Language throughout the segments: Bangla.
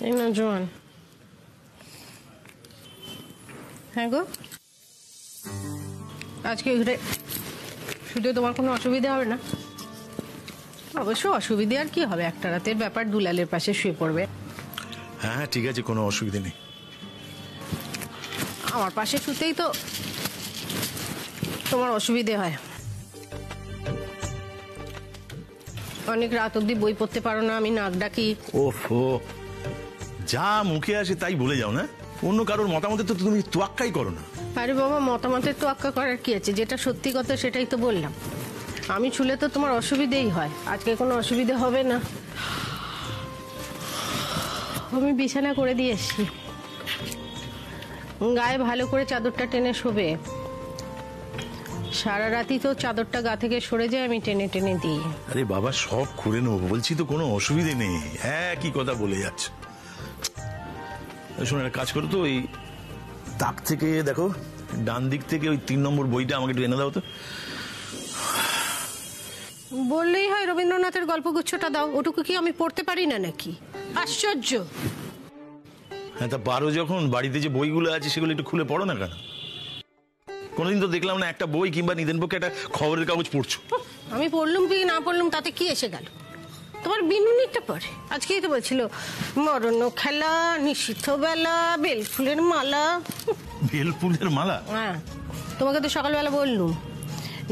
এই না জোয়ান। হ্যাঁ গো, আজকে শুধু তোমার কোনো অসুবিধা হবে না? অবশ্য অসুবিধে আর কি হবে, একটা রাতের ব্যাপার, দুলালের পাশে শুয়ে পড়বে। হ্যাঁ ঠিক আছে, কোনো অসুবিধা নেই। আমার পাশে শুতেই তো তোমার অসুবিধে হয়। অনেক রাত অব্দি বই পড়তে পারো না, আমি নাক ডাকি। ওফো, যা মুখে আসে তাই বলে যাও না, অন্য কারোর মতামতে তো তুমি তোয়াক্কাই করো না। আরে বাবা, মতামতের তোয়াক্কা করার কি আছে? যেটা সত্যি কথা সেটাই তো বললাম। আমি ছুলে তো তোমার অসুবিধেই হয়, আজকে কোনো অসুবিধে হবে না। আমি বিছানা করে দিয়ে এসছি, গায়ে ভালো করে চাদরটা টেনে শোবে। সারা রাতই তো চাদরটা গা থেকে সরে যায়, আমি টেনে টেনে দিই। আরে বাবা, সব করে নেবো বলছি তো, কোনো অসুবিধে নেই। হ্যাঁ, কি কথা বলে যাচ্ছে। শোনো, একটা কাজ করো তো, ওই তাক থেকে দেখো, ডান দিক থেকে ওই 3 নম্বর বইটা আমাকে একটু এনে দাও তো। বললেই হয় রবীন্দ্রনাথের গল্পগুচ্ছটা দাও, ওটুকু কি আমি পড়তে পারি না নাকি? আশ্চর্য। হ্যাঁ, তা পারো যখন, বাড়িতে যে বইগুলো আছে সেগুলো একটু খুলে পড়ো না কেন? কোনোদিন তো দেখলাম না একটা বই কিংবা নিদেন পক্ষে একটা খবরের কাগজ পড়ছো। আমি পড়লুম কি না পড়লুম তাতে কি এসে গেল? তোমার বিনুনিটা পড়ে, আজকেই তো বলছিল মরণ খেলা, নিষিদ্ধ বেলা, বেলফুলের মালা। বেলফুলের মালা? হ্যাঁ, তোমাকে তো সকালবেলা বললুম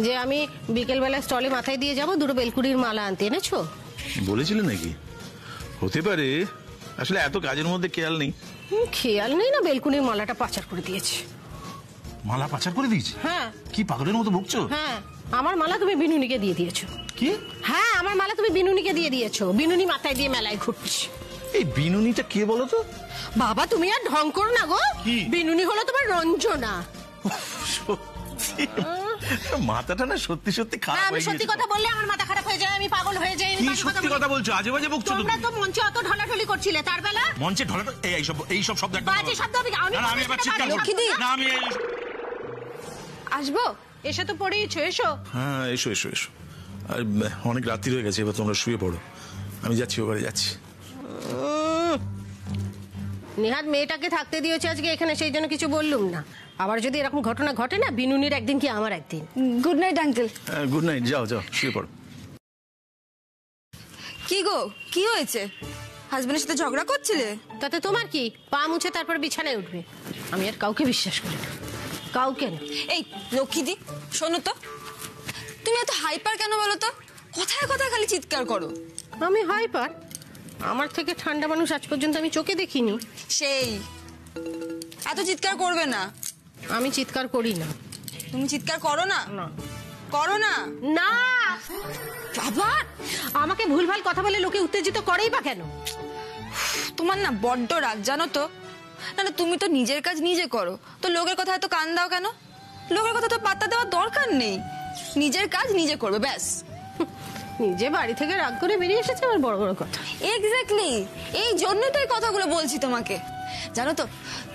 যে আমি বিকেলবেলা স্টলে মাথায় দিয়ে যাবো, 2টো বেলকুড়ির মালা আনতে। এনেছো? বলেছিলে নাকি? হতে পারে, আসলে এত কাজের মধ্যে খেয়াল নেই। খেয়াল নেই না, বেলকুড়ির মালাটা পাচার করে দিয়েছে। মালা পাচার করে দিয়েছে? হ্যাঁ। কি পাগলের মতো বকছো? হ্যাঁ, আমার মালা তুমি বিনুনিকে দিয়ে দিয়েছো। কি? হ্যাঁ, আমার মালা তুমি বিনুনিকে দিয়ে দিয়েছো। বিনুনি মাথায় দিয়ে মেলায় ঘুরছে। এই বিনুনিটা কে বলো তো? বাবা, তুমি আর ঢং করো না গো। বিনুনি হলো তোমার রঞ্জনা। মাথাটা না সত্যি সত্যি খারাপ হয়ে গেছে। সত্যি কথা বললে আমার মাথা খারাপ হয়ে যায়, আমি পাগল হয়ে যাই। কি সত্যি কথা বলছো? আজে বাজে বকছো তুমি। তোমরা তো মঞ্চে অত ঢলাঢলি করছিলে, তার বেলা মঞ্চে ঢলাঢলি? এইসব শব্দ একদম বাজে শব্দ। আমি এবার চিৎকার করব না। আমি আসবো, এসে তো পড়েইছো, এসো। হ্যাঁ, এসো এসো এসো। আর অনেক রাত্রি হয়ে গেছে, এবার তোমরা শুয়ে পড়ো, আমি যাচ্ছি, ওখানে যাচ্ছি। নিহাত মেয়েটাকে থাকতে দিয়েছে আজকে এখানে, সেই জন্য কিছু বললুম না। আবার যদি এরকম ঘটনা ঘটে না, বিনুনির একদিন কি আমার একদিন। Good night uncle. Good night, যাও যাও শুয়ে পড়ো। কি গো, কি হয়েছে? হাজবেন্ডের সাথে ঝগড়া করছিলে? তাতে তোমার কি? পা মুছে তারপর বিছানায় উঠবে। আমি আর কাউকে বিশ্বাস করি না, কাউকে না। এই লক্ষ্মীদি, শোনো তো, তুমি এত হাইপার কেন বলো তো? কথায় কথায় খালি চিৎকার করো। আমি হাইপার? আমার থেকে ঠান্ডা মানুষ আজ পর্যন্ত আমি চোখে দেখিনি। সেই এত চিৎকার করবে না। আমি চিৎকার করি না। তুমি চিৎকার করো না? না করো না। না বাবা, আমাকে ভুলভাল কথা বলে লোকে উত্তেজিত করেই বা কেন? তোমার না বড্ড রাগ, জানো তো। না না, তুমি তো নিজের কাজ নিজে করো, তো লোকের কথা এত কান দাও কেন? লোকের কথা তো পাত্তা দেওয়ার দরকার নেই, নিজের কাজ নিজে করবে, ব্যাস। নিজে বাড়ি থেকে রাগ করে বেরিয়ে এসেছে, আমার বড় বড় কথা। এক্স্যাক্টলি, এই জন্যই তো এই কথাগুলো বলছি তোমাকে। জানো তো,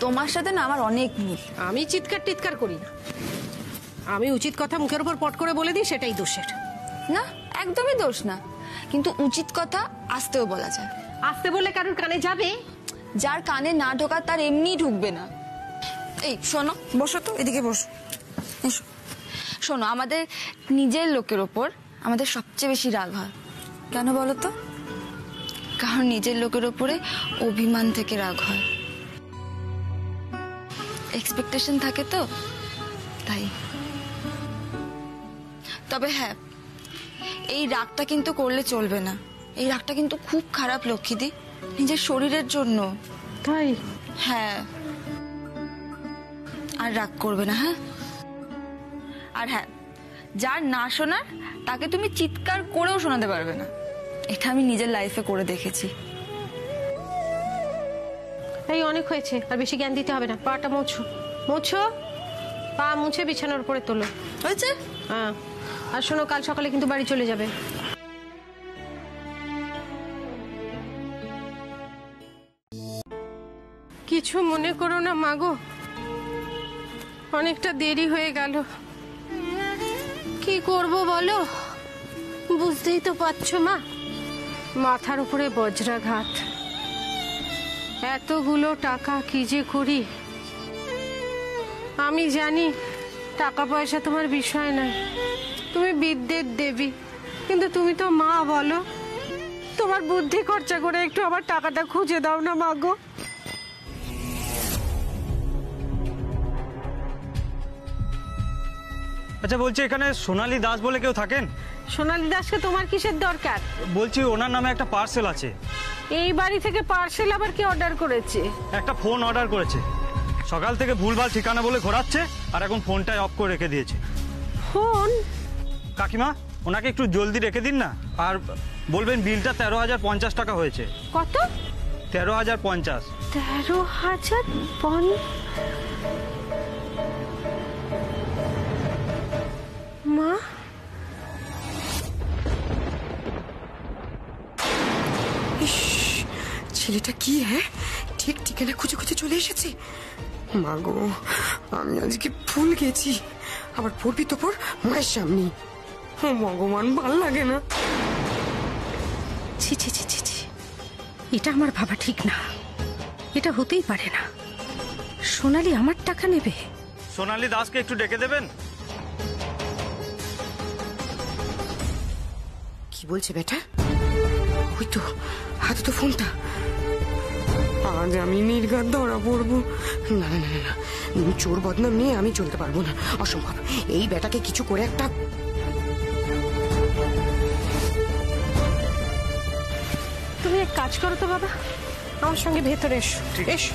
তোমার সাথে না আমার অনেক মিল। আমি চিৎকার টিৎকার করি না, আমি উচিত কথা মুখের উপর পট করে বলে দিই, সেটাই দোষের। না, একদমই দোষ না, কিন্তু উচিত কথা আস্তেও বলা যায়। আস্তে বললে কারোর কানে যাবে? যার কানে না ঢোকা তার এমনি ঢুকবে না। এই শোনো, বসো তো, এদিকে বসো, এসো। শোনো, আমাদের নিজের লোকের ওপর আমাদের সবচেয়ে বেশি রাগ হয় কেন বলো তো? কারণ নিজের লোকের ওপরে অভিমান থেকে রাগ হয়, এক্সপেকটেশন থাকে তো, তাই। তবে হ্যাঁ, এই রাগটা কিন্তু করলে চলবে না। এই রাগটা কিন্তু খুব খারাপ লক্ষ্মীদি, নিজের শরীরের জন্য। তাই? হ্যাঁ, আর রাগ করবে না। হ্যাঁ, আর হ্যাঁ, যার না শোনার তাকে তুমি চিৎকার করেও শোনাতে পারবে না। এটা আমি নিজের লাইফে করে দেখেছি। এই অনেক হয়েছে, আর বেশি জ্ঞান দিতে হবে না। পাটা মোছো, মোছো, পা মুছে বিছানার উপরে তোলো। হয়েছে? হ্যাঁ, আর শোনো, কাল সকালে কিন্তু বাড়ি চলে যাবে। কিছু মনে করো না মাগো, অনেকটা দেরি হয়ে গেল। কি করব বলো, বুঝতেই তো পারছো মা, মাথার উপরে বজ্রাঘাত। এতগুলো টাকা কি যে করি। আমি জানি টাকা পয়সা তোমার বিষয় নয়, তুমি বিদ্যের দেবী, কিন্তু তুমি তো মা, বলো তোমার বুদ্ধি খরচা করে একটু আমার টাকাটা খুঁজে দাও না মা গো। আচ্ছা বলছি, এখানে সোনালী দাস বলে কেউ থাকেন? সোনালী দাসকে তোমার কিসের দরকার? বলছি ওনার নামে একটা পার্সেল আছে। এই বাড়ি থেকে পার্সেল আবার কি অর্ডার করেছে? একটা ফোন অর্ডার করেছে, সকাল থেকে ভুলভাল ঠিকানা বলে ঘোরাচ্ছে, আর এখন ফোনটাই অফ করে রেখে দিয়েছে। ফোন? কাকিমা, ওনাকে একটু জলদি রেখে দিন না, আর বলবেন বিলটা 13,050 টাকা হয়েছে। কত? 13,050। 13,000? মা, ছেলেটা কি ঠিক ঠিকানা খুঁজে খুঁজে চলে এসেছে। মা গো, আমি আজকে ভুল গেছি, আবার পড়বি তো পর মায়ের সামনে। ভগবান, ভাল লাগে না। ছি ছি ছি ছি ছি, এটা আমার ভাবা ঠিক না, এটা হতেই পারে না। সোনালী আমার টাকা নেবে? সোনালী দাসকে একটু ডেকে দেবেন। কি বলছে বেটা? ওই তো হাতে তো ফোনটা। আজ আমি নির্ঘাত ধরা পড়বো। না না না না, চোর বদনাম নিয়ে আমি চলতে পারবো না, অসম্ভব। এই বেটাকে কিছু করে একটা। তুমি এক কাজ করো তো বাবা, আমার সঙ্গে ভেতরে এসো। এসো।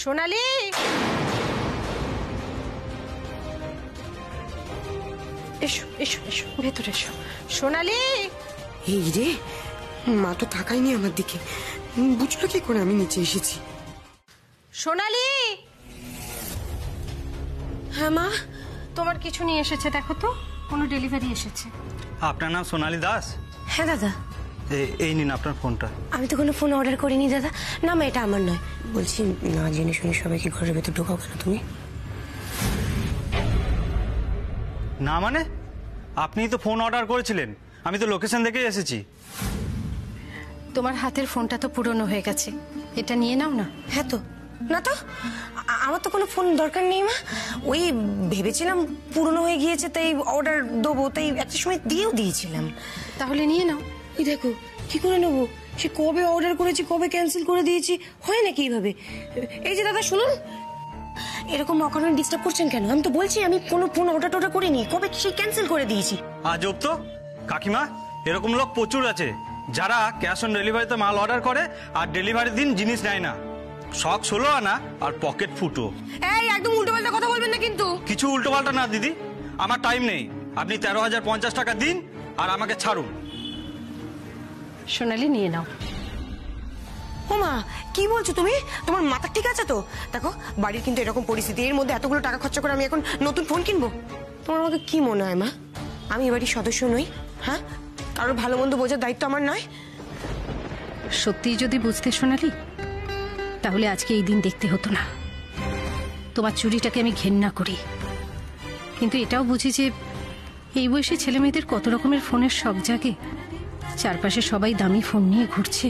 সোনালী, এসো এসো এসো, ভেতরে এসো। সোনালী! এই রে, মা তো তাকায়নি আমার দিকে, বুঝলো কি করে আমি নিচে এসেছি? সোনালী! হ্যাঁ মা। তোমার কিছু নিয়ে এসেছে, দেখো তো, কোনো ডেলিভারি এসেছে। আপনার নাম সোনালী দাস? হ্যাঁ দাদা। এই নিন আপনার ফোনটা। আমি তো কোনো ফোন অর্ডার করিনি দাদা। না মা, এটা আমার নয়। বলছি, না জেনে শুনে সবাইকে ঘরের ভেতর ঢোকাও কেন তুমি? না মানে, আপনি তো ফোন অর্ডার করেছিলেন, আমি তো লোকেশন দেখে এসেছি। তোমার হাতের ফোনটা তো পুরনো হয়ে গেছে, এটা নিয়ে নাও না। হ্যাঁ তো, না তো আমার তো কোনো ফোন দরকার নেই মা। ওই ভেবেছিলাম পুরনো হয়ে গিয়েছে, তাই অর্ডার দেবো, তাই একটা সময় দিয়েও দিয়েছিলাম। তাহলে নিয়ে নাও। এই দেখো, কি করে নেবো? সে কবে অর্ডার করেছি, কবে ক্যান্সেল করে দিয়েছি, হয় নাকি এইভাবে? এই যে দাদা শুনুন, এরকম অকারণে ডিস্টার্ব করছেন কেন? আমি তো বলছি আমি কোনো ফোন অর্ডার করিনি, কবে সেই ক্যান্সেল করে দিয়েছি। আজব তো কাকিমা, এরকম লোক প্রচুর আছে যারা ক্যাশ অন ডেলিভারিতে মাল অর্ডার করে আর ডেলিভারির দিন জিনিস নেয় না। শখ 16 আনা আর পকেট ফুটো। এই একদম উল্টোপাল্টা কথা বলবেন না কিন্তু। কিছু উল্টোপাল্টা না দিদি, আমার টাইম নেই। আপনি 13,050 টাকা দিন আর আমাকে ছাড়ুন। সোনালী, নিয়ে নাও। ও মা, কি বলছো তুমি? তোমার মাথা ঠিক আছে তো? দেখো, বাড়ির কিন্তু এরকম পরিস্থিতি, এর মধ্যে এতগুলো টাকা খরচা করে আমি এখন নতুন ফোন কিনবো? তোমার আমাকে কি মনে হয় মা, আমি এ বাড়ির সদস্য নই? হ্যাঁ, কারোর ভালো মন্দ বোঝার দায়িত্ব আমার নয়? সত্যিই যদি বুঝতে সোনালী, তাহলে আজকে এই দিন দেখতে হতো না। তোমার চুরিটাকে আমি ঘেন্না করি, কিন্তু এটাও বুঝি যে এই বয়সে ছেলে মেয়েদের কত রকমের ফোনের শখ জাগে। চারপাশে সবাই দামি ফোন নিয়ে ঘুরছে,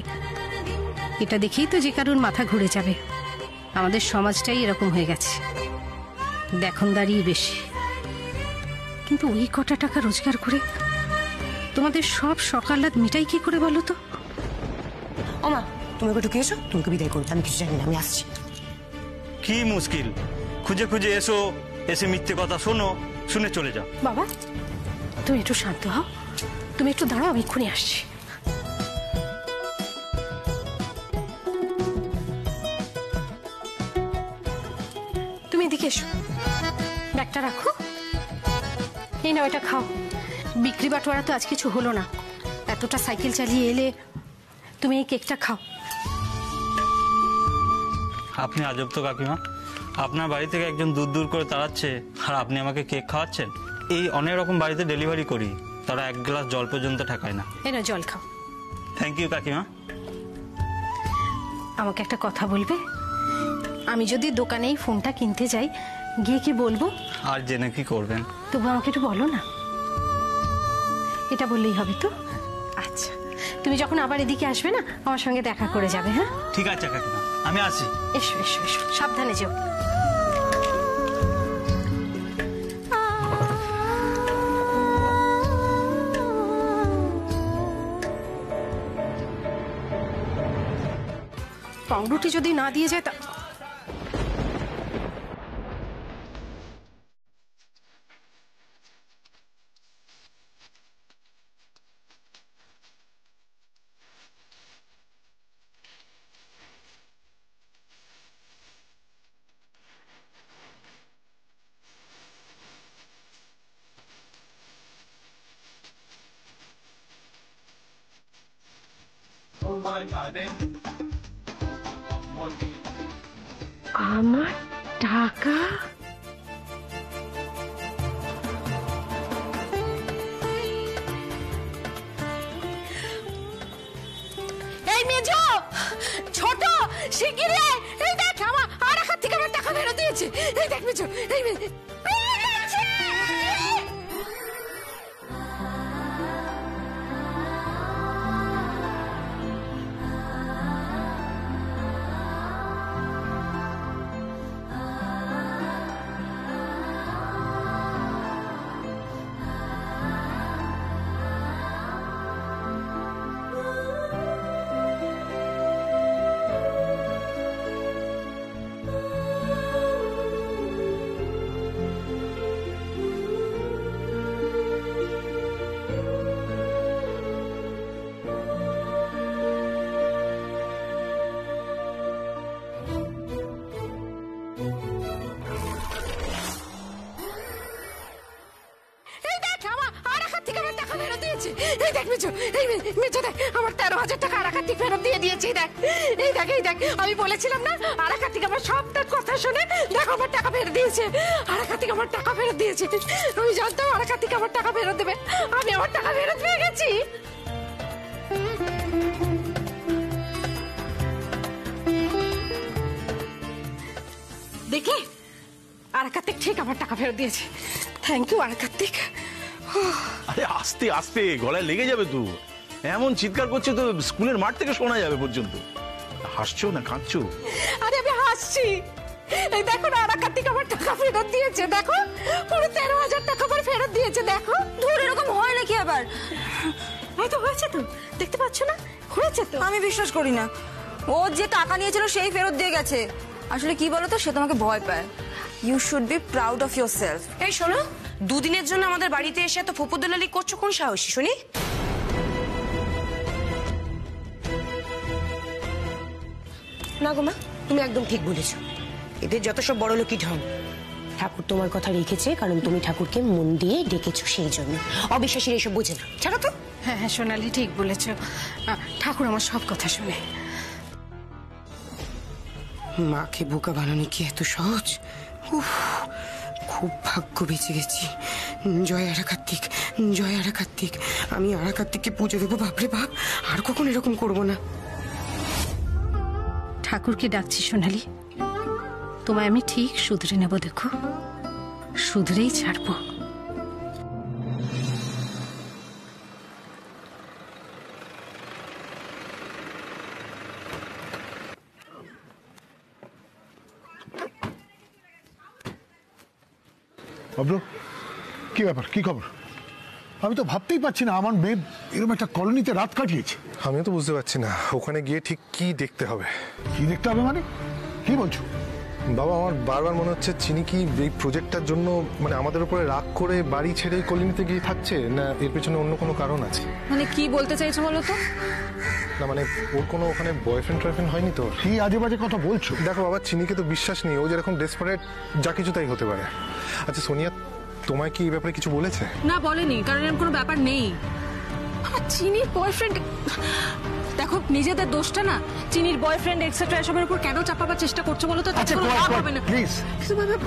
এটা দেখেই তো যে কারোর মাথা ঘুরে যাবে। আমাদের সমাজটাই এরকম হয়ে গেছে, দেখনদারি বেশি। কিন্তু ওই কটা টাকা রোজগার করে তোমাদের সব সকালাত মিটাই কি করে বলো তো? ও মা, তুমি ওকে ঢুকে এসো, তোমাকে বিদায় করবে, আমি কিছু জানি না, আমি আসছি। কি মুশকিল, খুঁজে খুঁজে এসো, এসে মিথ্যে কথা শোনো, শুনে চলে যাও। বাবা, তুমি একটু শান্ত হও, তুমি একটু দাঁড়াও, আমি এক্ষুনি আসছি। তুমি এদিকে এসো, ব্যাগটা রাখো, এই নাও, এটা খাও। বিক্রি বাটোয়ারা তো আজ কিছু হলো না, এতটা সাইকেল চালিয়ে এলে, তুমি এই কেকটা খাও। আপনি আজব তো কাকিমা, আপনার বাড়ি থেকে একজন দূর দূর করে তাড়াচ্ছে আর আপনি আমাকে কেক খাওয়াচ্ছেন। এই অনেক রকম বাড়িতে ডেলিভারি করি, তারা এক গ্লাস জল পর্যন্ত ঠেকায় না। এই না জল খাও। থ্যাংক ইউ কাকিমা। আমাকে একটা কথা বলবে, আমি যদি দোকানে এই ফোনটা কিনতে যাই, গিয়ে কি বলবো? আর জেনে কি করবেন? তবু আমাকে একটু বলো না। এটা বললেই হবে তো? আচ্ছা, তুমি যখন আবার এদিকে আসবে না, আমার সঙ্গে দেখা করে যাবে। হ্যাঁ ঠিক আছে কাকিমা, আমি আসি। এসো এসো এসো, সাবধানে যেও। পাউরুটি যদি না দিয়ে যায় তা আমার টাকা। এই মেজো, ছোট, শিগগিরই আয়। এই দেখ, আমার আর হাত থেকে আমার টাকা ফেরত দিয়েছে। এই দেখ মেজো, এই এই দেখ মেজো, এই মেজো দেখ, আমার 13,000 টাকা আরাকার্তিক ফেরত দিয়ে দিয়েছে। এই দেখ, এই দেখ, এই দেখ, আমি বলেছিলাম না আরাকার্তিক আমার সবটার কথা শুনে দেখো আমার টাকা ফেরত দিয়েছে। আরাকার্তিক আমার টাকা ফেরত দিয়েছে। আমি জানতাম আরাকার্তিক আমার টাকা ফেরত দেবে। আমি আমার টাকা ফেরত পেয়ে গেছি। দেখলে, আরাকার্তিক ঠিক আমার টাকা ফেরত দিয়েছে। থ্যাংক ইউ আরাকার্তিক। আরে আস্তে আস্তে, গলায় লেগে যাবে তো। এমন চিৎকার করছে তো স্কুলের মাঠ থেকে শোনা যাবে পর্যন্ত। হাসছো না কাঁদছো? আরে আমি হাসছি। এই দেখো না, আরাকার্তিক আমার টাকা ফেরত দিয়েছে। দেখো, পুরো 13,000 টাকা আমার ফেরত দিয়েছে। দেখো, ধুর, এরকম হয় নাকি আবার? এই তো হয়েছে তো, দেখতে পাচ্ছ না, হয়েছে তো। আমি বিশ্বাস করি না। ও যে টাকা নিয়েছিল সেই ফেরত দিয়ে গেছে। আসলে কি বলতো, সে তোমাকে ভয় পায়। You should be proud of yourself. এই শোনো, দুদিনের জন্য আমাদের বাড়িতে এসে এত ফোপদলালি করছো, কোন সাহসী শুনি? না গো মা, তুমি একদম ঠিক বলেছো। এদের যত সব বড় লোকই ঢং। ঠাকুর তোমার কথা রেখেছে, কারণ তুমি ঠাকুরকে মন দিয়ে ডেকেছো, সেই জন্য। অবিশ্বাসীরা এসব বোঝে না। ছাড়ো তো। হ্যাঁ হ্যাঁ সোনালি, ঠিক বলেছ। ঠাকুর আমার সব কথা শুনে। মাকে বোকা বানানো কি এত সহজ? উফ, খুব ভাগ্য বেঁচে গেছি। জয় আরাকার্তিক, জয় আরাকার্তিক। আমি আরাকার্তিককে পুজো দেবো, বাপরে বাপ, আর কখন এরকম করবো না। ঠাকুরকে ডাকছি সোনালি, তোমায় আমি ঠিক শুধরে নেব। দেখো, শুধরেই ছাড়বো। বাবলু, কি ব্যাপার, কি খবর? আমি তো ভাবতেই পারছি না আমার মেয়ে এরকম একটা কলোনিতে রাত কাটিয়েছে। আমিও তো বুঝতে পারছি না ওখানে গিয়ে ঠিক কি দেখতে হবে। কি দেখতে হবে মানে? কি বলছো বাবা? আমার বারবার মনে হচ্ছে চিনি কি এই প্রজেক্টটার জন্য মানে আমাদের উপরে রাগ করে বাড়ি ছেড়ে কলোনিতে গিয়ে থাকছে, না এর পেছনে অন্য কোনো কারণ আছে? মানে কি বলতে চাইছো বলো তো? না মানে ওর কোনো ওখানে বয়ফ্রেন্ড টয়ফ্রেন্ড হয়নি তো? কি আজে বাজে কথা বলছো? দেখো বাবা, চিনিকে তো বিশ্বাস নেই, ও যেরকম ডেসপারেট, যা কিছু তাই হতে পারে। আচ্ছা সোনিয়া, তোমায় কি এই ব্যাপারে কিছু বলেছে? না বলেনি, কারণ এরকম কোনো ব্যাপার নেই। আমার চিনির বয়ফ্রেন্ড, দেখো নিজেদের দোষটা না চিনির বয়ফ্রেন্ড এক্সেট্রা এসবের উপর কেন চাপাবার চেষ্টা করছো বলো তো? আচ্ছা please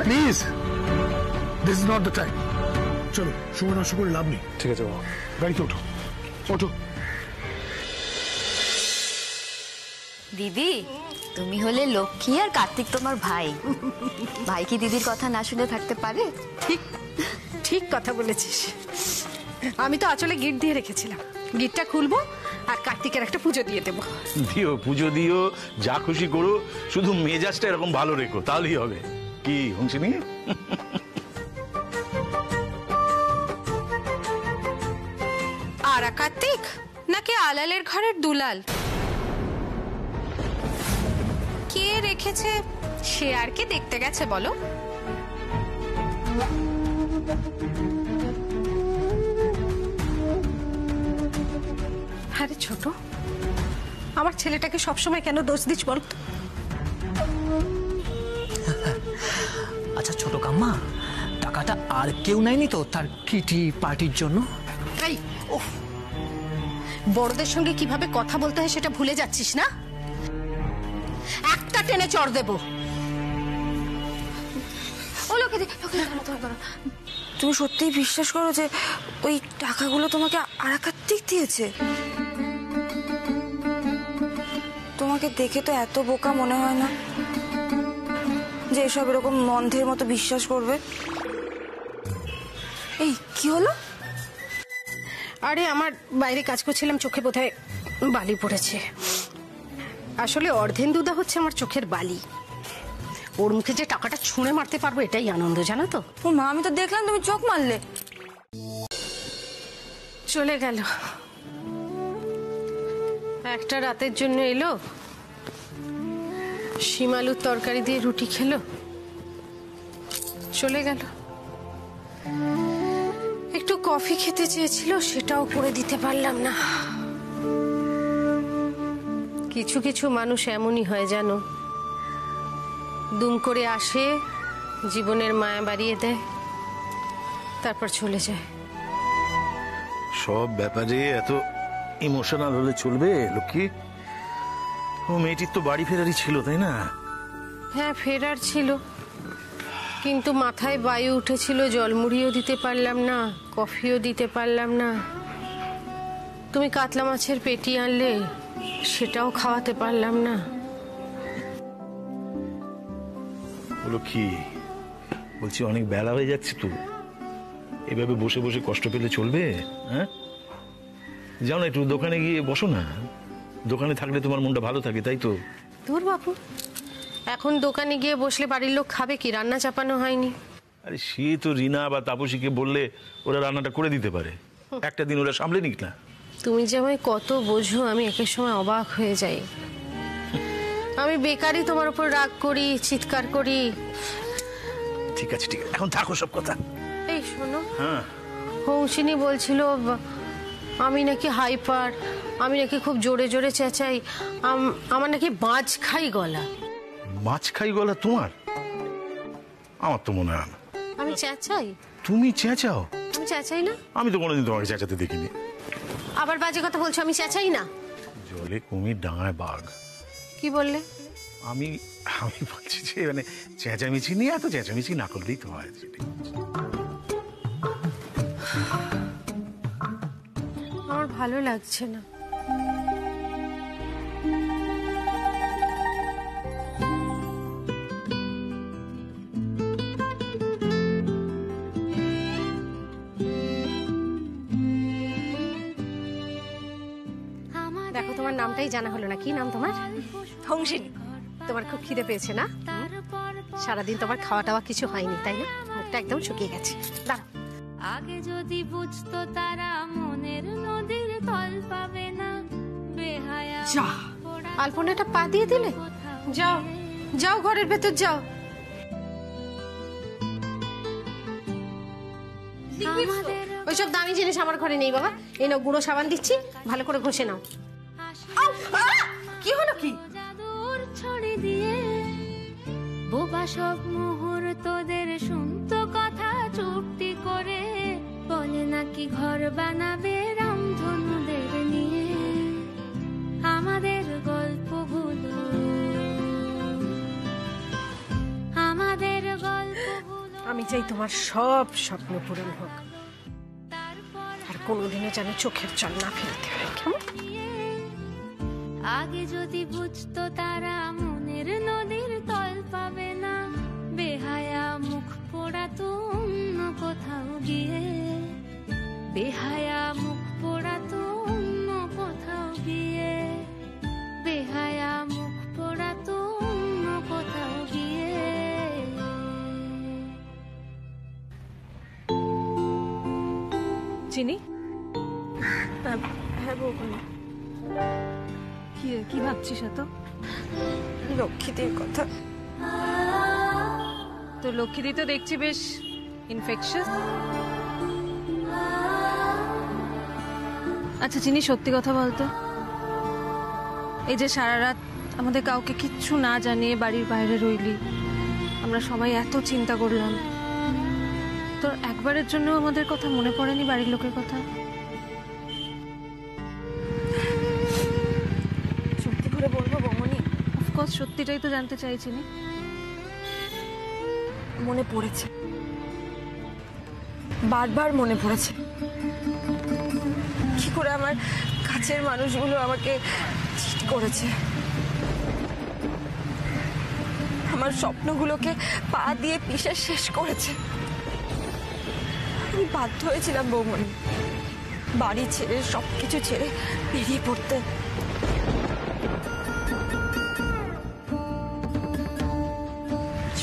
please, this is not the time. চলো, সময় নষ্ট করে লাভ নেই। ঠিক আছে বাবা। গাড়িতে ওঠো, ওঠো। দিদি, তুমি হলে লক্ষ্মী আর কার্তিক তোমার ভাই। ভাই কি দিদির কথা না শুনে থাকতে পারে? ঠিক ঠিক কথা বলেছিস। আমি তো আঁচলে গিট দিয়ে রেখেছিলাম, গিটটা খুলবো আর কার্তিকের একটা পুজো দিয়ে দেবো। দিও, পুজো দিও, যা খুশি করো, শুধু মেজাজটা এরকম ভালো রেখো, তাহলেই হবে। কি হংসিনী? আরা কার্তিক নাকি আলালের ঘরের দুলাল? কে রেখেছে সে আর কি দেখতে গেছে বলো? আরে ছোট, আমার ছেলেটাকে সবসময় কেন দোষ দিস বলতো? আচ্ছা ছোট কাম্মা, টাকাটা আর কেউ নেয়নি তো তার কিটি পার্টির জন্য? এই উফ, বড়দের সঙ্গে কিভাবে কথা বলতে হয় সেটা ভুলে যাচ্ছিস না? একটা টেনে চড় দেবো। ও লক্ষ্মী, তুমি সত্যিই বিশ্বাস করো যে ওই টাকাগুলো তোমাকে আরা কার্তিক দিয়েছে? তোমাকে দেখে তো এত বোকা মনে হয় না যে এসব এরকম মন্ধের মতো বিশ্বাস করবে। এই কি হলো? আরে আমার বাইরে কাজ করছিলাম, চোখে বোধহয় বালি পড়েছে। আসলে অর্ধেন্দুদা হচ্ছে আমার চোখের বালি। ওর মুখে যে টাকাটা ছুঁড়ে মারতে পারবো এটাই আনন্দ, জানো তো? ও মা, আমি তো দেখলাম তুমি চোখ মারলে। চলে গেল। একটা রাতের জন্য এলো, শিম আলুর তরকারি দিয়ে রুটি খেলো, চলে গেল। একটু কফি খেতে চেয়েছিল, সেটাও করে দিতে পারলাম না। কিছু কিছু মানুষ এমনই হয় জানো, দুম করে আসে, জীবনের মায়া বাড়িয়ে দেয়, তারপর চলে যায়। সব ব্যাপারে এত ইমোশনাল হলে চলবে লক্ষ্মী? ও মেয়েটির তো বাড়ি ফেরারই ছিল, তাই না? হ্যাঁ, ফেরার ছিল, কিন্তু মাথায় বায়ু উঠেছিল, জলমুড়িও দিতে পারলাম না, কফিও দিতে পারলাম না। তুমি কাতলা মাছের পেটি আনলে, সেটাও খাওয়াতে পারলাম না। লক্ষ্মী, বলছি অনেক বেলা হয়ে যাচ্ছে তো, এভাবে বসে বসে কষ্ট পেলে চলবে? হ্যাঁ, যাও না একটু দোকানে গিয়ে বসো না। দোকানে থাকলে তোমার মনটা ভালো থাকে, তাই তো? দূর বাপু, এখন দোকানে গিয়ে বসলে বাড়ির লোক খাবে কি? রান্না চাপানো হয়নি। আরে সে তো রিনা বা তাপসীকে বললে ওরা রান্নাটা করে দিতে পারে, একটা দিন ওরা সামলে নিক না। তুমি যে আমায় কত বোঝো, আমি একের সময় অবাক হয়ে যাই। আমি বেকারই তোমার উপর রাগ করি, চিৎকার করি। ঠিক আছে ঠিক আছে, এখন থাকো সব কথা। এই শোনো, হ্যাঁ, হংসিনী বলছিল আমি নাকি হাইপার, আমি নাকি খুব জোরে জোরে চেঁচাই, আমার নাকি মাছ খাই গলা। মাছ খাই গলা তোমার? আমার তো মনে হয় না। আমি চেঁচাই? তুমি চেঁচাও? আমি চেঁচাই না। আমি তো কোনোদিন তোমাকে চেঁচাতে দেখিনি। আবার বাজে কথা বলছো, আমি চেঁচাই না। জলে কুমির ডাঙায় বাঘ। কি বললে? আমি বলছি যে মানে চেঁচামেচি নিয়ে এত চেঁচামেচি না করলেই তো হয়। আমার ভালো লাগছে না। দেখো, তোমার নামটাই জানা হলো না। কি নাম তোমার? হংসিনী। তোমার খুব খিদে পেয়েছে না? সারাদিন তোমার খাওয়া টাওয়া কিছু হয়নি, তাই না? মুখটা একদম শুকিয়ে গেছে। দাঁড়াও। আগে যদি বুঝতো তারা মনের নদীর তল পাবে না, বেহায়া যা, আলপনাটা পা দিয়ে দিলে। যাও যাও, ঘরের ভেতর যাও। ওইসব দামি জিনিস আমার ঘরে নেই বাবা। এই নাও গুঁড়ো সাবান দিচ্ছি, ভালো করে ঘষে নাও। কি হলো কি? জাদুর ছড়ি দিয়ে বোবা সব মুহূর্তদের শুনতো কথা চুক্তি করে, বলে নাকি ঘর বানাবে রামধনুদের নিয়ে। আমাদের গল্পগুলো, আমি চাই তোমার সব স্বপ্ন পূরণ হোক। কোনোদিনও যেন চোখের জল না ফেলতে হয়, কেমন? আগে যদি বুঝতো তারা মনের নদীর তল পাবে না, বেহায়া মুখ পোড়াতো অন্য কোথাও গিয়ে, বেহায়া মুখ পোড়াতো অন্য কোথাও গিয়ে, বেহায়া মুখ পোড়াতো অন্য কোথাও গিয়ে। চিনি, হ্যাঁ বৌমনি, কি ভাবছিস এত? লক্ষ্মীদের কথা। তো লক্ষ্মীদি তো দেখছি বেশ ইনফেকশাস। আচ্ছা চিনি, সত্যি কথা বলতো, এই যে সারা রাত আমাদের কাউকে কিচ্ছু না জানিয়ে বাড়ির বাইরে রইলি, আমরা সবাই এত চিন্তা করলাম, তোর একবারের জন্য আমাদের কথা মনে পড়েনি, বাড়ির লোকের কথা? সত্যি করে বলবো বৌমনি? অফকোর্স সত্যিটাই তো জানতে চাইছি। মনে পড়েছে, বারবার মনে পড়েছে। কি করে আমার কাছের মানুষগুলো আমাকে চিট করেছে, আমার স্বপ্নগুলোকে পা দিয়ে পিষে শেষ করেছে। আমি বাধ্য হয়েছিলাম বৌমনি বাড়ি ছেড়ে, সবকিছু ছেড়ে বেরিয়ে পড়তে।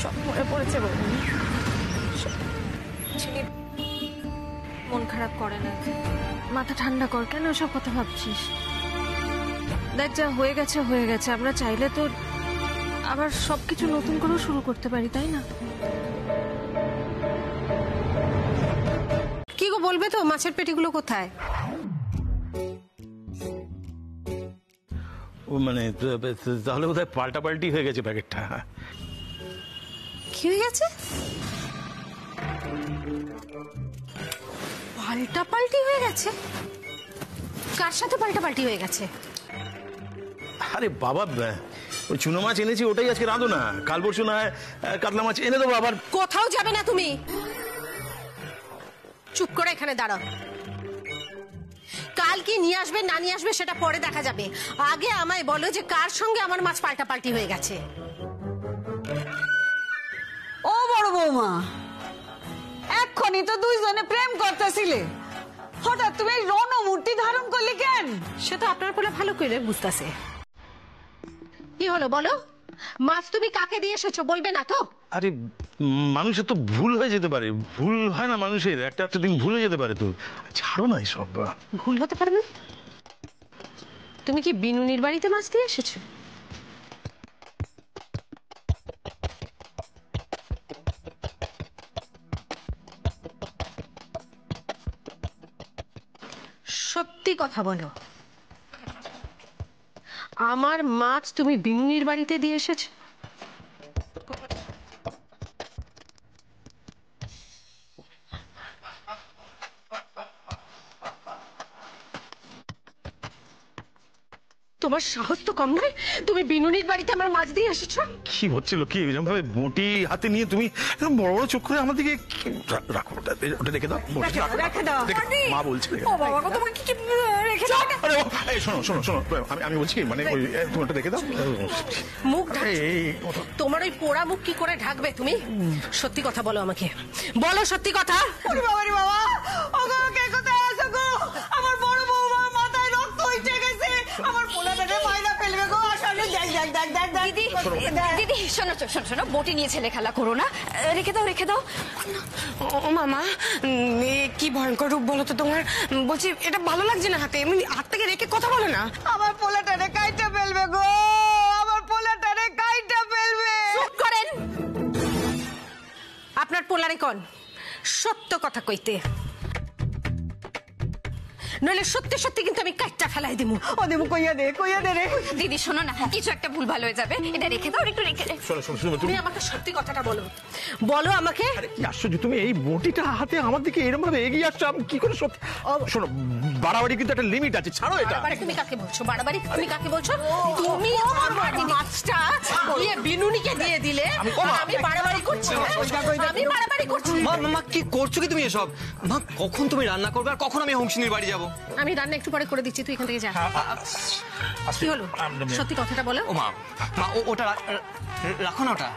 সব মনে পড়েছে বৌমনি। মন খারাপ করে না, মাথা ঠান্ডা কর, কেন সব কথা ভাবছিস? দেখ, যা হয়ে গেছে হয়ে গেছে, আমরা চাইলে তো আবার সবকিছু নতুন করেও শুরু করতে পারি, তাই না? কি গো, বলবে তো মাছের পেটিগুলো কোথায়? ও মানে তাহলে বোধহয় পাল্টাপাল্টি হয়ে গেছে প্যাকেটটা। কি হয়ে গেছে? পাল্টাপাল্টি হয়ে গেছে? কার সাথে পাল্টাপাল্টি হয়ে গেছে? আরে বাবা, ওই চুনো মাছ এনেছি, ওটাই আজকে রাঁধো না, কাল পরশু না কাতলা মাছ এনে দেবো আবার। কোথাও যাবে না তুমি, চুপ করে এখানে দাঁড়াও। কাল কি নিয়ে আসবে না নিয়ে আসবে সেটা পরে দেখা যাবে, আগে আমায় বলো যে কার সঙ্গে আমার মাছ পাল্টাপাল্টি হয়ে গেছে। ও বড় বৌমা, এক্ষুনি তো দুইজনে প্রেম করতেছিলে, হঠাৎ তুমি রণমূর্তি ধারণ করলে কেন? সে তো আপনার বলে ভালো করে বুঝতেছে। কি হলো বলো, মাছ তুমি কাকে দিয়ে এসেছো বলবে না তো? আরে মানুষের তো ভুল হয়ে যেতে পারে, ভুল হয় না মানুষের, একটা একটা দিন ভুল হয়ে যেতে পারে, তো ছাড়ো না এসব। ভুল হতে পারে না? তুমি কি বিনুনির বাড়িতে মাছ দিয়ে এসেছো? সত্যি কথা বলো, আমার মাছ তুমি বিনুনির বাড়িতে দিয়ে এসেছো? তোমার সাহস তো কম নয়, তুমি বিনুনির বাড়িতে আমার মাছ দিয়ে এসেছো? কি হচ্ছিল কি, এরকম ভাবে বটি হাতে নিয়ে তুমি বড় বড় চোখ করে আমার দিকে রাখো, ওটা রেখে দাও, রেখে দাও। মা বলছে। ও বাবা গো, তোমাকে কি রেখে দাও? আরে এই শোনো শোনো শোনো, আমি বলছি মানে ওই তুমি ওটা রেখে দাও। মুখ তোমার ওই পোড়া মুখ কি করে ঢাকবে তুমি? সত্যি কথা বলো আমাকে, বলো সত্যি কথা। ওরে বাবা রে বাবা, ও গো কে কোথায় আছো গো? আমার বড় বৌমার মাথায় রক্ত উঠে গেছে, আমার পোলাটাকে মাইরা ফেলবে গো। আসলে দেখ দেখ দেখ দেখ দেখ। দিদি দিদি শোনো শোনো শোনো, বটি নিয়ে ছেলে খেলা করো না, রেখে দাও রেখে দাও। ও মামা, কি ভয়ঙ্কর রূপ বলো তো তোমার। বলছি এটা ভালো লাগছে না হাতে, এমনি হাত থেকে রেখে কথা বলো না। আমার পোলাটারে কাইটা ফেলবে গো, আমার পোলাটারে কাইটা ফেলবে। চুপ করেন, আপনার পোলারে কোন সত্য কথা কইতে। নইলে সত্যি সত্যি কিন্তু আমি কাটটা ফেলাই দেবো। ও দেবো, কইয়া দে রে। দিদি শোনো না, কিছু একটা ভুল ভালো হয়ে যাবে, এটা রেখে দাও, একটু রেখে দে। শোনো শোনো শোনো, তুমি আমাকে সত্যি কথাটা বলো, বলো আমাকে। কি আশ্চর্য, তুমি এই বটিটা হাতে আমার দিকে এরকম ভাবে এগিয়ে আসছো, আমি কি করে সত্যি? শোনো, বাড়াবাড়ি কিন্তু একটা লিমিট আছে, ছাড়ো এটা। বাড়াবাড়ি তুমি কাকে বলছো? বাড়াবাড়ি তুমি কাকে বলছো? তুমি আমার মাছটা দিয়ে বিনুনিকে দিয়ে দিলে, আর আমি বাড়াবাড়ি করছি? আমি বাড়াবাড়ি করছি? মা মা কি করছো কি তুমি এসব? মা কখন তুমি রান্না করবে আর কখন আমি হোমসিনীর বাড়ি যাব? আমি রান্না একটু পরে করে দিচ্ছি, তুই এখান থেকে যা। কি হলো, সত্যি কথাটা বলো। ও মা, মা ওটা রাখো না, ওটা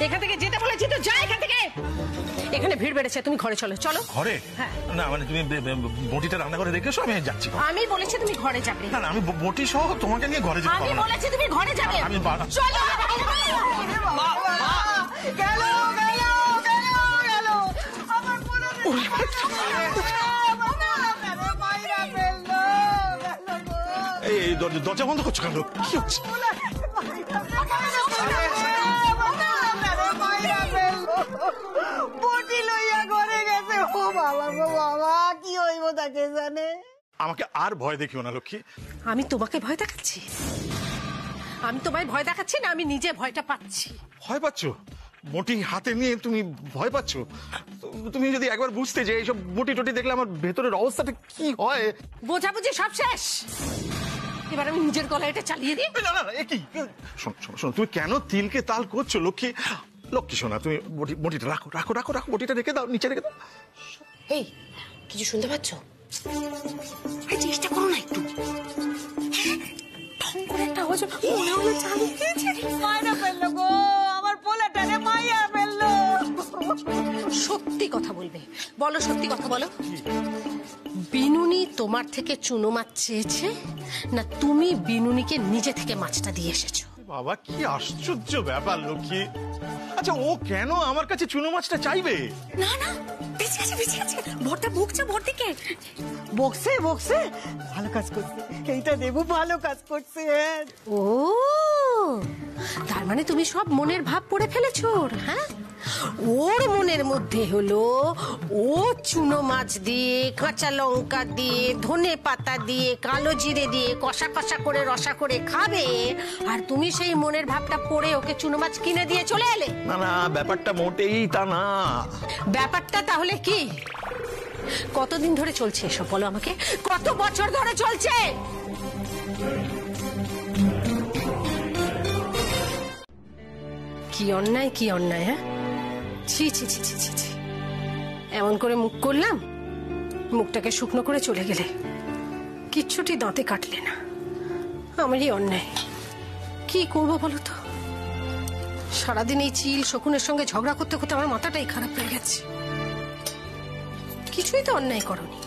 এখান থেকে যেতে বলেছি তো, যা এখান থেকে। এখানে ভিড় বেড়েছে, তুমি ঘরে চলো। চলো ঘরে? হ্যাঁ। না মানে তুমি বটিটা রান্না করে রেখেছো, আমি যাচ্ছি। আমি বলেছি তুমি ঘরে যাবে। না না, আমি বটি সহ তোমাকে নিয়ে ঘরে যেতে আমি পারবো না। বলেছি তুমি ঘরে যাবে। আমি চলো। গেল আমার পোলা মাইরা ফেললো। এই দরজা বন্ধ করছো কেন? কি হচ্ছে? বটি লইয়া ঘরে গেছে। ও বাবা গো বাবা, কি হইব তাকে জানে। আমাকে আর ভয় দেখিও না লক্ষ্মী। আমি তোমাকে ভয় দেখাচ্ছি? আমি তোমায় ভয় দেখাচ্ছি না, আমি নিজে ভয়টা পাচ্ছি। ভয় পাচ্ছ? বটি হাতে নিয়ে তুমি ভয় পাচ্ছ? তুমি যদি একবার বুঝতে যে এইসব বটি টটি দেখলে আমার ভেতরের অবস্থাটা কি হয়। বোঝাবুঝি সব শেষ, এবার আমি নিজের গলায় এটা চালিয়ে দিই। না না না, কি শোনো, তুমি কেন তিলকে তাল করছো লক্ষ্মী? লক্ষ্মী শোনা, তুমি বটিটা রাখো রাখো রাখো রাখো, বটিটা রেখে দাও, নিচে রেখে দাও। এই কিছু শুনতে পাচ্ছ? চেষ্টা করো না একটু। মাইরা ফেললো গো, আমার পোলাটারে মাইয়া ফেললো। সত্যি কথা বলবে, বলো সত্যি কথা বলো। বিনুনি তোমার থেকে চুনো মাছ চেয়েছে, না তুমি বিনুনিকে নিজে থেকে মাছটা দিয়ে এসেছো? বাবা কি আশ্চর্য ব্যাপার লক্ষ্মী। আচ্ছা ও কেন আমার কাছে চুনো মাছটা চাইবে? না না, বেঁচে গেছে। ভরটা বকছে, ভর দিকে বকছে ভালো কাজ করছে, এইটা দেবো ভালো কাজ করছে। ও তার মানে তুমি সব মনের ভাব পড়ে ফেলেছো ওর? হ্যাঁ, ওর মনের মধ্যে হলো ও চুনো মাছ দিয়ে, কাঁচা লঙ্কা দিয়ে, ধনে পাতা দিয়ে, কালো জিরে দিয়ে কষা কষা করে রসা করে খাবে, আর তুমি সেই মনের ভাবটা পড়ে ওকে চুনো মাছ কিনে দিয়ে চলে এলে। না না, ব্যাপারটা মোটেই তা না। ব্যাপারটা তাহলে কি? কতদিন ধরে চলছে এসব বলো আমাকে? কত বছর ধরে চলছে? কি অন্যায়, কি অন্যায়! হ্যাঁ, ছি ছি ছি ছি ছি, এমন করে মুখ করলাম, মুখটাকে শুকনো করে চলে গেলে, কিচ্ছুটি দাঁতে কাটলে না। আমারই অন্যায়, কি করবো বলো তো? সারাদিন এই চিল শকুনের সঙ্গে ঝগড়া করতে করতে আমার মাথাটাই খারাপ হয়ে গেছে। কিছুই তো অন্যায় করনি।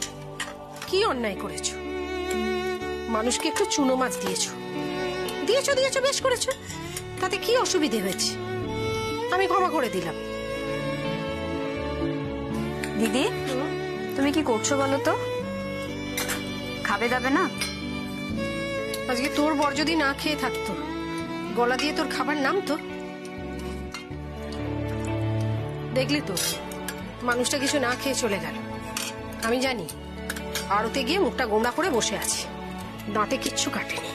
কি অন্যায় করেছো? মানুষকে একটু চুনো মাছ দিয়েছো, বেশ করেছো, তাতে কি অসুবিধে হয়েছে? আমি ক্ষমা করে দিলাম। দিদি তুমি কি করছো বলো তো? খাবে দাবে না? আজকে তোর বর যদি না খেয়ে থাকতো, গলা দিয়ে তোর খাবার নাম তো? দেখলি তো, মানুষটা কিছু না খেয়ে চলে গেল। আমি জানি আড়তে গিয়ে মুখটা গোমড়া করে বসে আছে, দাঁতে কিচ্ছু কাটেনি।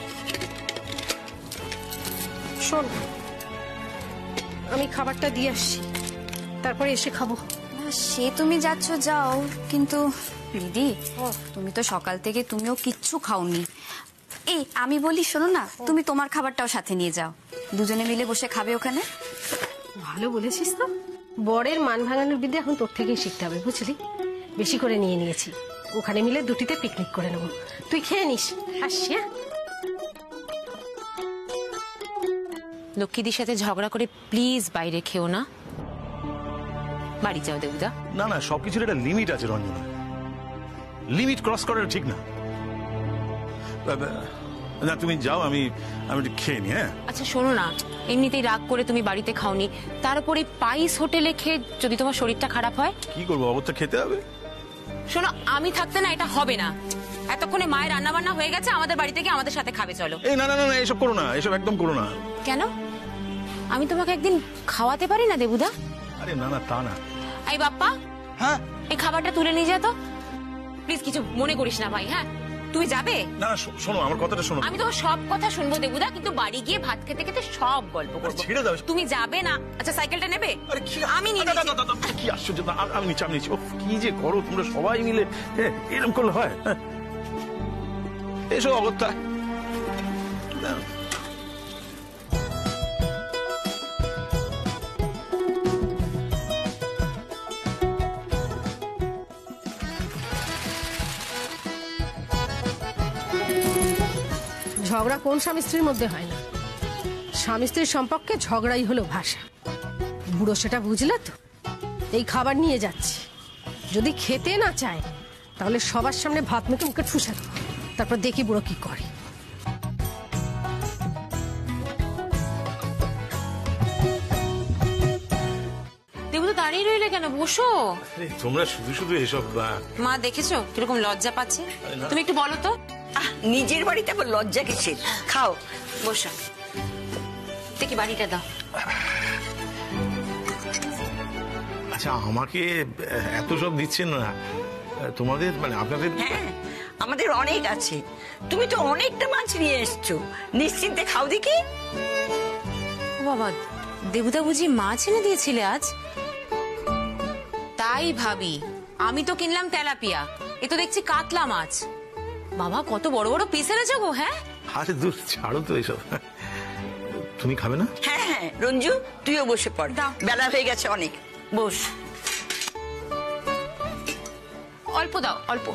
শোন, আমি খাবারটা দিয়ে আসছি, তারপরে এসে খাবো। সে তুমি যাচ্ছ যাও, কিন্তু দিদি তুমি তো সকাল থেকে তুমিও কিচ্ছু খাওনি। এই আমি বলি শোনো না, তুমি তোমার খাবারটাও সাথে নিয়ে যাও, দুজনে মিলে বসে খাবে ওখানে। ভালো বলেছিস তো, বরের মান ভাঙানোর বিদ্যা এখন তোর থেকেই শিখতে হবে, বুঝলি? বেশি করে নিয়ে নিয়েছি, ওখানে মিলে দুটিতে পিকনিক করে নেবো। তুই খেয়ে নিস, আসছি। হ্যাঁ, লক্ষ্মীদির সাথে ঝগড়া করে প্লিজ বাইরে খেও না, বাড়ি যাও দেবুদা। না না, সবকিছুর একটা লিমিট আছে রঞ্জনা, লিমিট ক্রস করাটা ঠিক না। না তুমি যাও, আমি একটু খেয়ে নি। হ্যাঁ আচ্ছা শোনো না, এমনিতেই রাগ করে তুমি বাড়িতে খাওনি, তার উপরে পাইস হোটেলে খেয়ে যদি তোমার শরীরটা খারাপ হয়? কি করবো, অবস্থা খেতে হবে। শোনো, আমি থাকতে না এটা হবে না। এতক্ষণে মায়ের রান্না বান্না হয়ে গেছে, আমাদের বাড়ি থেকে আমাদের সাথে খাবে, চলো। এই না না না, এসব করো না, এসব একদম করো না। কেন? আমি তোমাকে একদিন খাওয়াতে পারি না দেবুদা? আরে না না, তা না। এই বাপ্পা, হ্যাঁ এই খাবারটা তুলে নিয়ে যা তো প্লিজ, কিছু মনে করিস না ভাই। হ্যাঁ তুমি যাবে? না শোনো আমার কথাটা শোনো। আমি তো সব কথা শুনবো দেবুদা, কিন্তু বাড়ি গিয়ে ভাত খেতে খেতে সব গল্প করবো। ছেড়ে দাও। তুমি যাবে না? আচ্ছা সাইকেলটা নেবে? আমি নিয়ে নিচ্ছি। কি আশ্চর্য, আমি নিচ্ছি। কি যে করো তোমরা সবাই মিলে, এরকম করলে হয়? এসব অগত্যা। ঝগড়া কোন স্বামী স্ত্রীর মধ্যে হয় না? স্বামী স্ত্রীর সম্পর্কে ঝগড়াই হলো ভাষা। বুড়ো সেটা বুঝলে তো? এই খাবার নিয়ে যাচ্ছি, যদি খেতে না চায় তাহলে সবার সামনে ভাত মেখে মুখে ঠুসা দেবো, তারপর দেখি বুড়ো কি করে। দেবুদা দাঁড়িয়ে রইলে কেন? বসো। তোমরা শুধু শুধু এসব। মা দেখেছো কিরকম লজ্জা পাচ্ছে? তুমি একটু বলো তো। নিজের বাড়িতে আবার লজ্জা কিসের? খাও, বসো। দেখি বাড়িটা দাও। আচ্ছা আমাকে এত সব দিচ্ছেন না তোমাদের, মানে আপনাদের? হ্যাঁ আমাদের অনেক আছে, তুমি তো অনেকটা মাছ নিয়ে এসছো, নিশ্চিন্তে খাও দেখি। ও বাবা, দেবুদা বুঝি মাছ এনে দিয়েছিলে আজ? তাই ভাবি, আমি তো কিনলাম তেলাপিয়া, এ তো দেখছি কাতলা মাছ। বাবা কত বড় বড় পিস এনেছো গো। হ্যাঁ আরে দূর ছাড়ো তো এসব। তুমি খাবে না? হ্যাঁ হ্যাঁ রঞ্জু তুইও বসে পড়, বেলা হয়ে গেছে অনেক, বস। অল্প দাও, অল্প।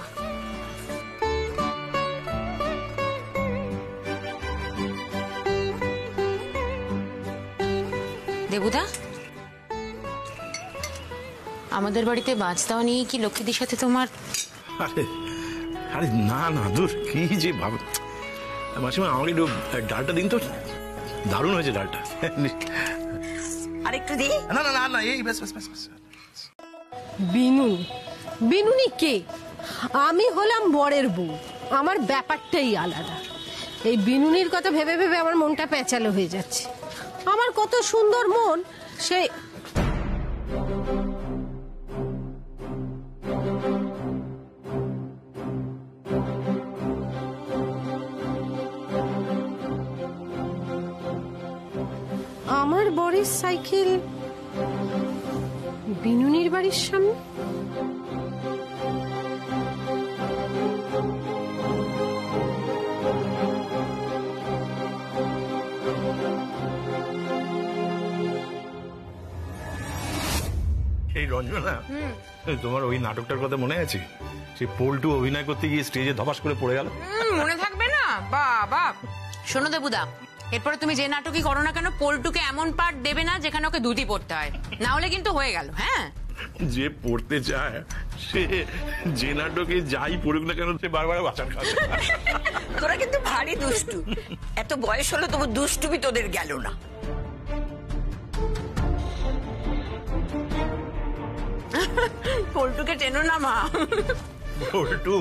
দেবুদা, আমাদের বাড়িতে মাছ দেওয়া নিয়ে কি লক্ষ্মীদের সাথে তোমার? আরে আরে না না দূর, কি যে ভাবে। মাসিমা আমাকে একটু ডালটা দিন তো, দারুণ হয়েছে ডালটা। আরেকটু দি। না না না না, এই ব্যাস ব্যাস ব্যাস। বিনুনি কে? আমি হলাম বরের বউ, আমার ব্যাপারটাই আলাদা। এই বিনুনির কথা ভেবে ভেবে আমার মনটা পেঁচালো হয়ে যাচ্ছে। আমার কত সুন্দর মন, সে আমার বরের সাইকেল বিনুনির বাড়ির সামনে। এই রঞ্জনা, তোমার ওই নাটকটার কথা মনে আছে? সেই পল্টু অভিনয় করতে গিয়ে স্টেজে ধপাস করে পড়ে গেল। মনে থাকবে না? বাবা শোনো দেবুদা, এরপরে তুমি যে নাটকই করো না কেন, পল্টুকে এমন পার্ট দেবে না যেখানে ওকে দুধি পড়তে হয়, না হলে কিন্তু হয়ে গেল। হ্যাঁ, যে পড়তে চায় সে যে নাটকে যাই পড়ুক না কেন সে বারবার বাঁচান খাবে। তোরা কিন্তু ভারী দুষ্টু, এত বয়স হলো তবু দুষ্টুমি তোদের গেল না। পল্টুকে টেনো না মা। পল্টু